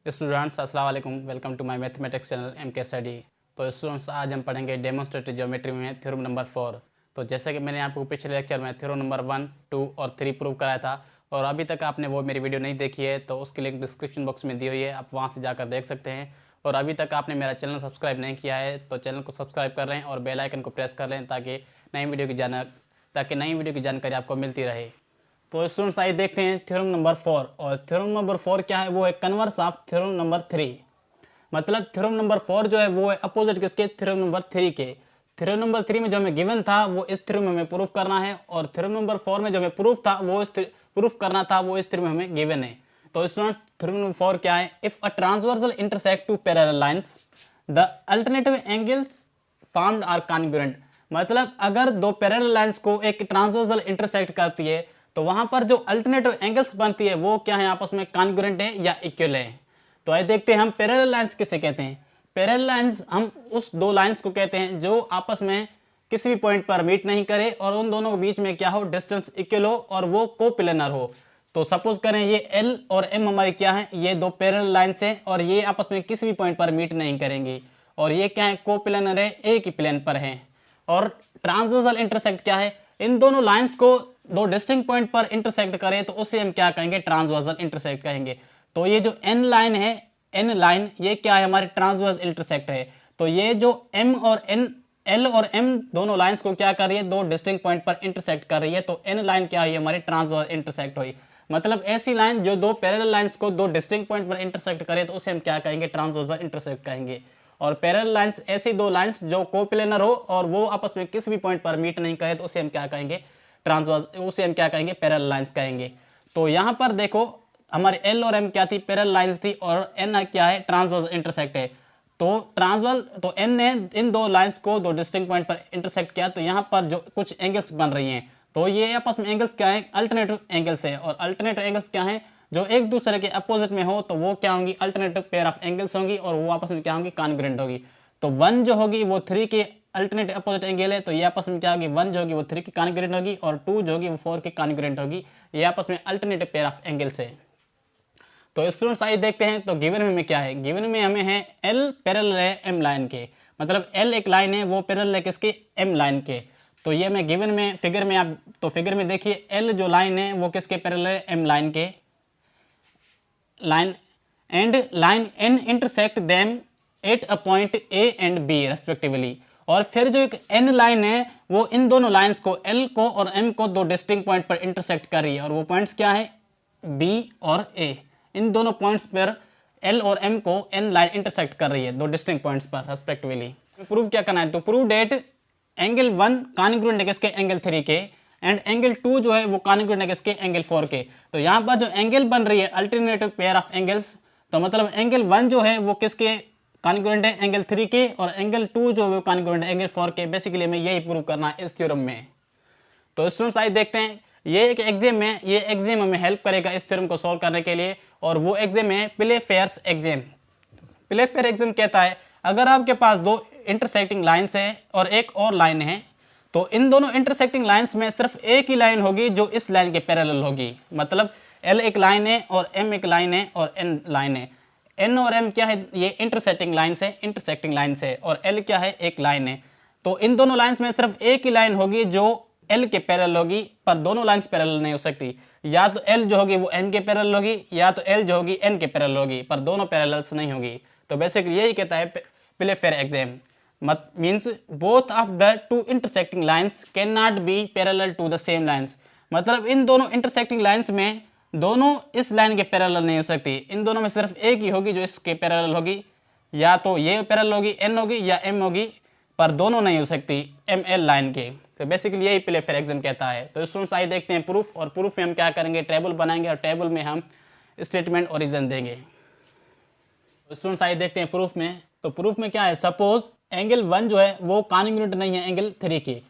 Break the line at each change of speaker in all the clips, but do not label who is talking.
Students अस्सलाम वालेकुम, welcome to my mathematics channel MK study. तो स्टूडेंट्स आज हम पढ़ेंगे डेमोन्स्ट्रेटिव ज्योमेट्री में थ्योरम नंबर 4। तो जैसे कि मैंने आपको पिछले लेक्चर में थ्योरम नंबर 1, 2 और 3 प्रूव कराया था और अभी तक आपने वो मेरी वीडियो नहीं देखी है तो उसकी लिंक डिस्क्रिप्शन बॉक्स में दी हुई है, आप वहाँ से जाकर देख सकते हैं। और अभी तक आपने मेरा चैनल सब्सक्राइब नहीं किया है तो चैनल को सब्सक्राइब कर लें और बेल आइकन को प्रेस कर लें ताकि नई वीडियो की जानकारी आपको मिलती रहे। तो स्टूडेंट्स आइए देखते हैं थ्योरम नंबर 4। और थ्योरम नंबर 4 क्या है, वो है कन्वर्स ऑफ थ्योरम नंबर 3। मतलब थ्योरम नंबर 4 जो है वो है अपोजिट किसके, थ्योरम नंबर 3 के। थ्योरम नंबर 3 में जो हमें गिवन था वो इस थ्योरम में हमें प्रूफ करना है और थ्योरम नंबर 4 में जो हमें प्रूफ करना था वो इस थ्योरम में हमें गिवन है। तो स्टूडेंट्स थ्योरम नंबर 4 क्या है, if a transversal intersect two parallel lines the alternative angles formed are congruent. मतलब अगर दो पैरेलल लाइंस को एक ट्रांसवर्सल इंटरसेक्ट करती है तो वहां पर जो अल्टरनेटिव एंगल्स बनती है वो क्या है, आपस में कॉन्ग्रुएंट है या इक्वल है। तो आइए देखते हैं हम पैरेलल लाइंस किसे कहते हैं। पैरेलल लाइंस हम उस दो लाइंस को कहते हैं जो आपस में किसी भी पॉइंट पर मीट नहीं करे और उन दोनों के बीच में क्या हो, डिस्टेंस इक्वल हो और वो कोप्लेनर हो। तो सपोज करें ये L और M हमारी क्या है, ये दो पैरेलल लाइंस हैं और ये आपस में किसी भी पॉइंट पर मीट नहीं करेंगी और ये क्या है, कोप्लेनर है, एक ही प्लेन पर है। और ट्रांसवर्सल इंटरसेक्ट क्या है, इन दोनों लाइंस को दो डिस्टिंक्ट पॉइंट पर इंटरसेक्ट करें तो उसे हम क्या कहेंगे, ट्रांसवर्सल इंटरसेक्ट कहेंगे। तो ये जो एन लाइन है, एन लाइन ये क्या है, हमारे ट्रांसवर्सल इंटरसेक्ट है। तो ये जो एम और एन, एल और एम दोनों लाइंस को क्या कर रही है, दो डिस्टिंक्ट पॉइंट पर इंटरसेक्ट कर रही है। तो एन लाइन क्या है, हमारी ट्रांसवर्सल इंटरसेक्ट हुई। मतलब ऐसी लाइन जो दो पैरेलल लाइंस को दो डिस्टिंक्ट पॉइंट पर इंटरसेक्ट करे तो उसे हम क्या कहेंगे, ट्रांसवर्सल इंटरसेक्ट कहेंगे। और पैरेलल लाइंस ऐसी दो लाइंस जो कोप्लेनर हो और वो आपस में किसी भी पॉइंट पर मीट नहीं करे तो उसे हम क्या कहेंगे, उसे हम क्या कहेंगे, पैरेलल लाइंस कहेंगे। तो यहाँ पर देखो हमारे एल और एम क्या थी, पैरेलल लाइंस थी और एन क्या है, ट्रांसवर्सल इंटरसेक्ट है। तो एन ने इन दो लाइंस को दो डिस्टिंक्ट पॉइंट पर इंटरसेक्ट किया तो यहाँ पर जो कुछ एंगल्स बन रही हैं तो ये आपस में एंगल्स क्या है, अल्टरनेटिव एंगल्स है। और अल्टरनेटिव एंगल्स क्या है, जो एक दूसरे के अपोजिट में हो तो वो क्या होंगी, अल्टरनेटिव पेयर ऑफ एंगल्स होंगी और वो आपस में क्या होंगी, कॉन्ग्रुएंट होगी। तो 1 जो होगी वो 3 के अल्टरनेट अपोजिट एंगल है तो ये आपस में क्या होगी, 1 जो होगी वो 3 की कॉन्ग्रुएंट होगी और 2 जो होगी वो 4 की कॉन्ग्रुएंट होगी। ये आपस में अल्टरनेटिव पेयर ऑफ एंगल्स है। तो स्टूडेंट्स आइए देखते हैं। तो गिवन में क्या है, गिवन में हमें है L पैरेलल है M लाइन के। मतलब L एक लाइन है वो पैरेलल है किसके, M लाइन के। तो ये मैं गिवन में फिगर में आप, तो फिगर में देखिए L जो लाइन है वो किसके पैरेलल है, M लाइन के। Line N intersect them at a point A and B respectively. और फिर जो एक N लाइन है वो इन दोनों लाइंस को, L को और M को दो डिस्टिंक्ट पॉइंट पर इंटरसेक्ट कर रही है और वो पॉइंट्स क्या है, B और A। इन दोनों पॉइंट्स पर L और M को N लाइन इंटरसेक्ट कर रही है दो डिस्टिंक्ट पॉइंट्स पर रेस्पेक्टिवली। प्रूव क्या करना है, तो प्रूव डेट एंगल 1 कॉन्ग्रुएंट है किसके, एंगल 3 के, एंड एंगल 2 जो है वो कॉन्ग्रुएंट है किसके, एंगल 4 के। तो यहाँ पर जो एंगल बन रही है अल्टरनेटिव पेयर ऑफ एंगल्स, तो मतलब एंगल 1 जो है वो किसके कॉन्ग्रुएंट है, एंगल 3 के, और एंगल 2 जो है वो कॉन्ग्रुएंट है एंगल 4 के। बेसिकली हमें यही प्रूव करना है इस थ्योरम में। तो स्टूडेंट्स आइए देखते हैं, ये एक एग्जाम है, ये एग्जाम हमें हेल्प करेगा इस थ्योरम को सॉल्व करने के लिए और वो एग्जाम है प्लेफेयर्स एग्जाम। प्लेफेयर एग्जाम कहता है अगर आपके पास दो इंटरसेक्टिंग लाइंस है और एक और लाइन है तो इन दोनों इंटरसेक्टिंग लाइंस में सिर्फ एक ही लाइन होगी जो इस लाइन के पैरेलल होगी। मतलब L एक लाइन है और M एक लाइन है और N लाइन है। N और M क्या है, ये इंटरसेक्टिंग लाइन्स है और L क्या है, एक लाइन है। तो इन दोनों लाइंस में सिर्फ एक ही लाइन होगी जो L के पैरेलल होगी, पर दोनों लाइंस पैरेलल नहीं हो सकती। या तो L जो होगी वो M के पैरेलल होगी या तो L जो होगी N के पैरेलल होगी, पर दोनों पैरेलल्स नहीं होगी। तो बेसिकली यही कहता है Playfair axiom. Means both of the two intersecting lines can not be parallel to the same lines. मतलब इन दोनों इंटरसेक्टिंग लाइंस में दोनों इस लाइन के पैरेलल नहीं हो सकती, इन दोनों में सिर्फ एक ही होगी जो इसके पैरेलल होगी। या तो ये पैरेलल होगी, N होगी या M होगी, पर दोनों नहीं हो सकती ML लाइन के। तो बेसिकली यही प्लेफेयर एग्जाम कहता है। तो स्टूडेंट्स आइए देखते हैं प्रूफ, और प्रूफ में हम क्या करेंगे, टेबल बनाएंगे और टेबल में हम स्टेटमेंट और रीजन देंगे। तो स्टूडेंट्स आइए देखते हैं प्रूफ में। तो प्रूफ में क्या है, सपोज एंगल 1 जो है वो कॉन्ग्रुएंट नहीं है एंगल 3 के,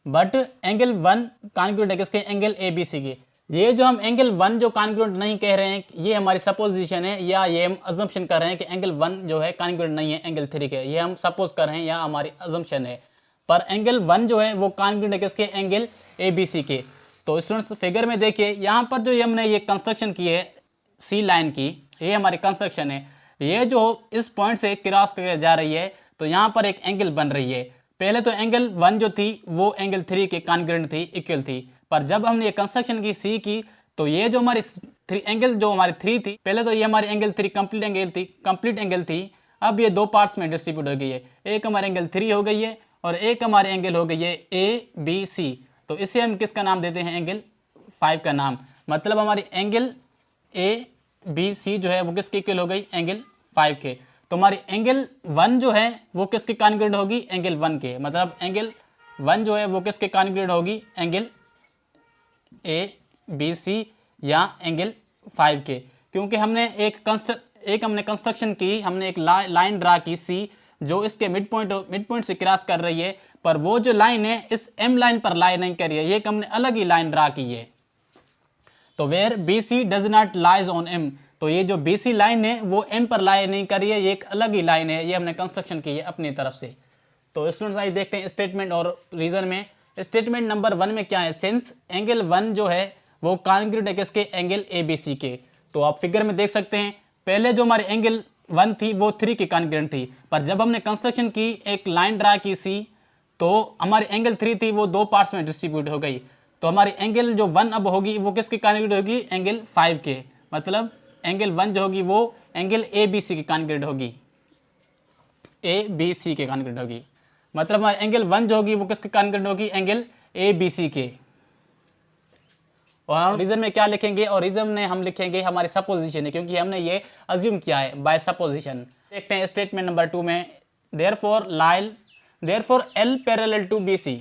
बट एंगल 1 कॉन्ग्रुएंट है किसके, एंगल ABC के। ये जो हम एंगल 1 जो कॉन्ग्रुएंट नहीं कह रहे हैं ये हमारी सपोजिशन है, या ये हम अजम्पशन कर रहे हैं कि एंगल 1 जो है कॉन्ग्रुएंट नहीं है एंगल 3 के, ये हम सपोज कर रहे हैं या हमारी अजम्पशन है। पर एंगल 1 जो है वो कॉन्ग्रुएंट है किसके, एंगल ABC के। तो स्टूडेंट्स फिगर में देखिए यहाँ पर जो हमने ये कंस्ट्रक्शन की है सी लाइन की, ये हमारी कंस्ट्रक्शन है। ये जो इस पॉइंट से क्रॉस करके जा रही है तो यहाँ पर एक एंगल बन रही है। पहले तो एंगल 1 जो थी वो एंगल 3 के कॉन्ग्रुएंट थी, इक्वल थी। पर जब हमने ये कंस्ट्रक्शन की सी की तो ये जो हमारी एंगल जो हमारी 3 थी, पहले तो ये हमारी एंगल 3 कंप्लीट एंगल थी। अब ये 2 पार्ट्स में डिस्ट्रीब्यूट हो गई है। एक हमारी एंगल 3 हो गई है और एक हमारी एंगल हो गई है ABC। तो इसे हम किसका नाम देते हैं? एंगल 5 का नाम। मतलब हमारी एंगल ABC जो है वो किसके इक्वल हो गई? एंगल 5 के। तो हमारी एंगल 1 जो है वो किसके कॉन्ग्रुएंट होगी? एंगल 1 के। मतलब एंगल 1 जो है वो किसके कॉन्ग्रुएंट होगी? एंगल ABC या एंगल 5 के। क्योंकि हमने एक कंस्ट्रक्शन की, हमने एक लाइन ड्रा की सी जो इसके मिड पॉइंट से क्रॉस कर रही है, पर वो जो लाइन है इस M लाइन पर लाई नहीं कर रही है, ये हमने अलग ही लाइन ड्रा की है। तो where BC does not lies on M, तो ये जो BC लाइन है वो M पर लाई नहीं कर रही है, ये एक अलग ही लाइन है, ये हमने कंस्ट्रक्शन की है अपनी तरफ से। तो स्टूडेंट्स आइए देखते हैं स्टेटमेंट और रीजन में। स्टेटमेंट नंबर 1 में क्या है? सिंस एंगल 1 जो है वो कॉन्ग्रुएंट है किसके? एंगल ABC के। तो आप फिगर में देख सकते हैं, पहले जो हमारी एंगल 1 थी वो 3 की कॉन्ग्रुएंट थी, पर जब हमने कंस्ट्रक्शन की, एक लाइन ड्रा की सी, तो हमारी एंगल 3 थी वो 2 पार्ट्स में डिस्ट्रीब्यूट हो गई। तो हमारी एंगल जो 1 अब होगी वो किसकी कॉन्ग्रुएंट होगी? एंगल 5 के। मतलब एंगल 1 जो होगी वो एंगल ABC की कॉन्ग्रुएंट होगी, ABC के कॉन्ग्रुएंट होगी। मतलब हमारी एंगल 1 जो होगी वो किसके कॉन्ग्रुएंट होगी? एंगल ABC के। और हम रीजन में क्या लिखेंगे? और रीजन में हम लिखेंगे हमारी सपोजिशन है, क्योंकि हमने ये अज्यूम किया है बाय सपोजिशन। देखते हैं स्टेटमेंट नंबर 2 में, therefore L parallel to BC।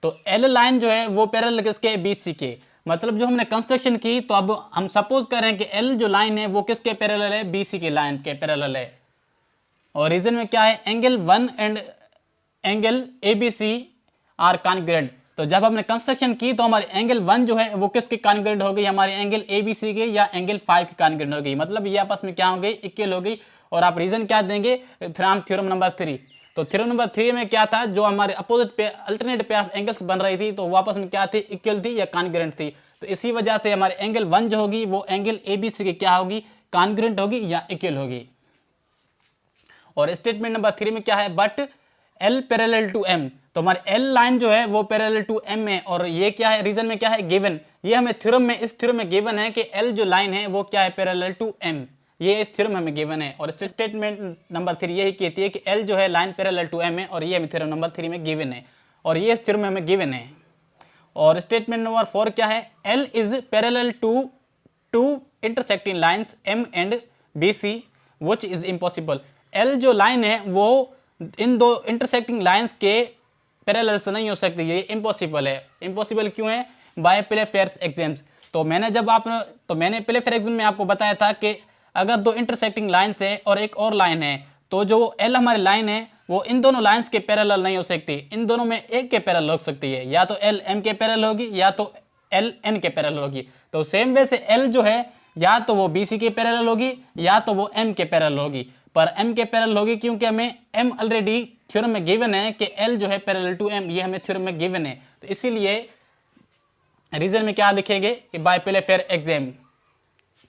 तो L लाइन जो है वो पैरेलल किसके? BC के। मतलब जो हमने कंस्ट्रक्शन की, तो अब हम सपोज कर रहे हैं कि L जो लाइन है वो किसके पैरेलल है? BC के लाइन के पैरेलल है। और रीजन में क्या है? Angle 1 and angle ABC are congruent. तो जब हमने कंस्ट्रक्शन की तो हमारी एंगल 1 जो है वो किसके कॉन्ग्रुएंट हो गई? हमारी एंगल ABC के या एंगल 5 के कॉन्ग्रुएंट हो गई। मतलब ये आपस में क्या हो गई? इक्वल हो गई। और आप रीजन क्या देंगे? From theorem number 3। तो थ्योरम नंबर 3 में क्या था? जो हमारे अपोजिट पे अल्टरनेट पेयर ऑफ एंगल्स बन रही थी, तो वो आपस में क्या थी? इक्वल थी या कॉन्ग्रुएंट थी। तो इसी वजह से हमारे एंगल 1 जो होगी वो एंगल ABC की क्या होगी? कॉन्ग्रुएंट होगी या इक्वल होगी। और स्टेटमेंट नंबर 3 में क्या है? But L parallel to M। तो हमारे L लाइन जो है वो पैरेलल टू M है। और ये क्या है? रीजन में क्या है? गिवन। ये हमें थ्योरम में, इस थ्योरम में गिवन है कि L जो लाइन है वो क्या है? Parallel to M। ये इस थ्योरम में हमें गिवन है। और स्टेटमेंट नंबर 3 यही कहती है कि L जो है लाइन पैरेलल टू M है, और ये हमें थ्योरम नंबर 3 में गिवन है, और ये इस थ्योरम में हमें गिवन है। और स्टेटमेंट नंबर 4 क्या है? L is parallel to two intersecting lines M and BC which is impossible. L जो लाइन है वो इन दो इंटरसेक्टिंग लाइंस के पैरेलल से नहीं हो सकती, ये इम्पॉसिबल है। इम्पॉसिबल क्यों है? By Playfair's exams. तो मैंने प्लेफेयर एग्जाम में आपको बताया था कि अगर दो इंटरसेक्टिंग लाइंस है और एक और लाइन है, तो जो L हमारी लाइन है वो इन दोनों लाइंस के पैरेलल नहीं हो सकती, इन दोनों में एक के पैरेलल हो सकती है। या तो L M के पैरेलल होगी या तो L N के पैरेलल होगी। तो सेम वे से L जो है या तो वो BC के पैरेलल होगी या तो वो M के पैरेलल होगी। पर M के पैरेलल होगी क्योंकि हमें M ऑलरेडी थ्योरम में गिवन है कि L जो है पैरेलल टू M, ये हमें थ्योरम में गिवन है। तो इसीलिए रीजन में क्या लिखेंगे कि बाय प्लेफेयर एग्जाम,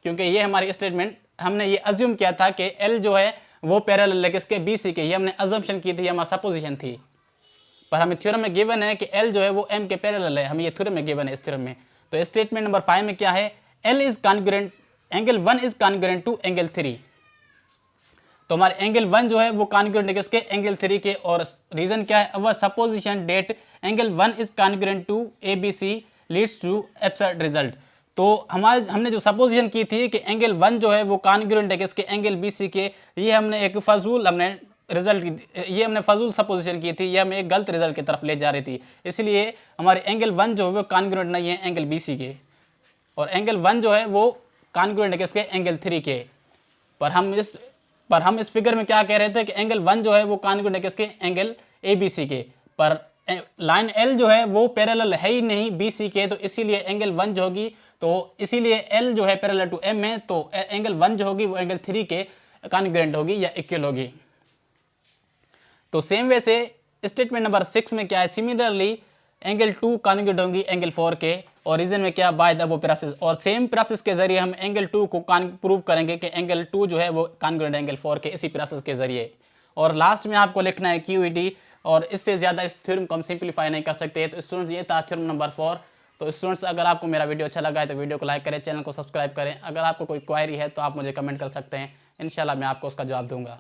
क्योंकि ये हमारी स्टेटमेंट हमने ये अज्यूम किया था कि L जो है वो पैरेलल है किसके? BC के। ये हमने अजम्पशन की थी, हमारी सपोजिशन थी। पर हमें थ्योरम में गिवन है कि L जो है वो M के पैरेलल है, हमें ये थ्योरम में गिवन है इस थ्योरम में। तो स्टेटमेंट नंबर 5 में क्या है? L is congruent, angle 1 is congruent to angle 3। तो हमारे एंगल 1 जो है वो कॉन्ग्रुएंट है किसके? एंगल 3 के। और रीजन क्या है? Our supposition that angle 1 is congruent to ABC leads to absurd result. तो हमने जो सपोजिशन की थी कि एंगल 1 जो है वो कॉन्ग्रुएंट है किसके? एंगल BC के। ये हमने एक फजूल हमने फजूल सपोजिशन की थी, ये हमें एक गलत रिजल्ट की तरफ ले जा रही थी। इसलिए हमारे एंगल 1 जो है वो कॉन्ग्रुएंट नहीं है एंगल BC के, और एंगल 1 जो है वो कॉन्ग्रुएंट है किसके? एंगल 3 के। पर हम इस फिगर में क्या कह रहे थे कि एंगल 1 जो है वो कॉन्ग्रुएंट है किसके? एंगल ABC के। पर लाइन L जो है वो पैरेलल है ही नहीं BC के, तो इसीलिए एंगल 1 जो होगी, तो इसीलिए L जो है पैरेलल टू M है, तो एंगल 1 जो होगी वो एंगल 3 के कॉन्ग्रुएंट होगी या इक्वल होगी। तो सेम वे से स्टेटमेंट नंबर 6 में क्या है? सिमिलरली एंगल 2 कॉन्जुगेट होंगी एंगल 4 के, और रीजन में क्या, बाय द अबव प्रोसेस। और सेम प्रोसेस के जरिए हम एंगल 2 को प्रूव करेंगे कि एंगल 2 जो है वो कॉन्जुगेट एंगल 4 के, इसी प्रोसेस के जरिए। और लास्ट में आपको लिखना है QED, और इससे ज़्यादा इस थ्योरम को हम सिंप्लीफाई नहीं कर सकते। तो स्टूडेंट्स ये था थ्योरम नंबर 4। तो स्टूडेंट्स अगर आपको मेरा वीडियो अच्छा लगा है तो वीडियो को लाइक करें, चैनल को सब्सक्राइब करें। अगर आपको कोई क्वेरी है तो आप मुझे कमेंट कर सकते हैं, इंशाल्लाह मैं आपको उसका जवाब दूंगा।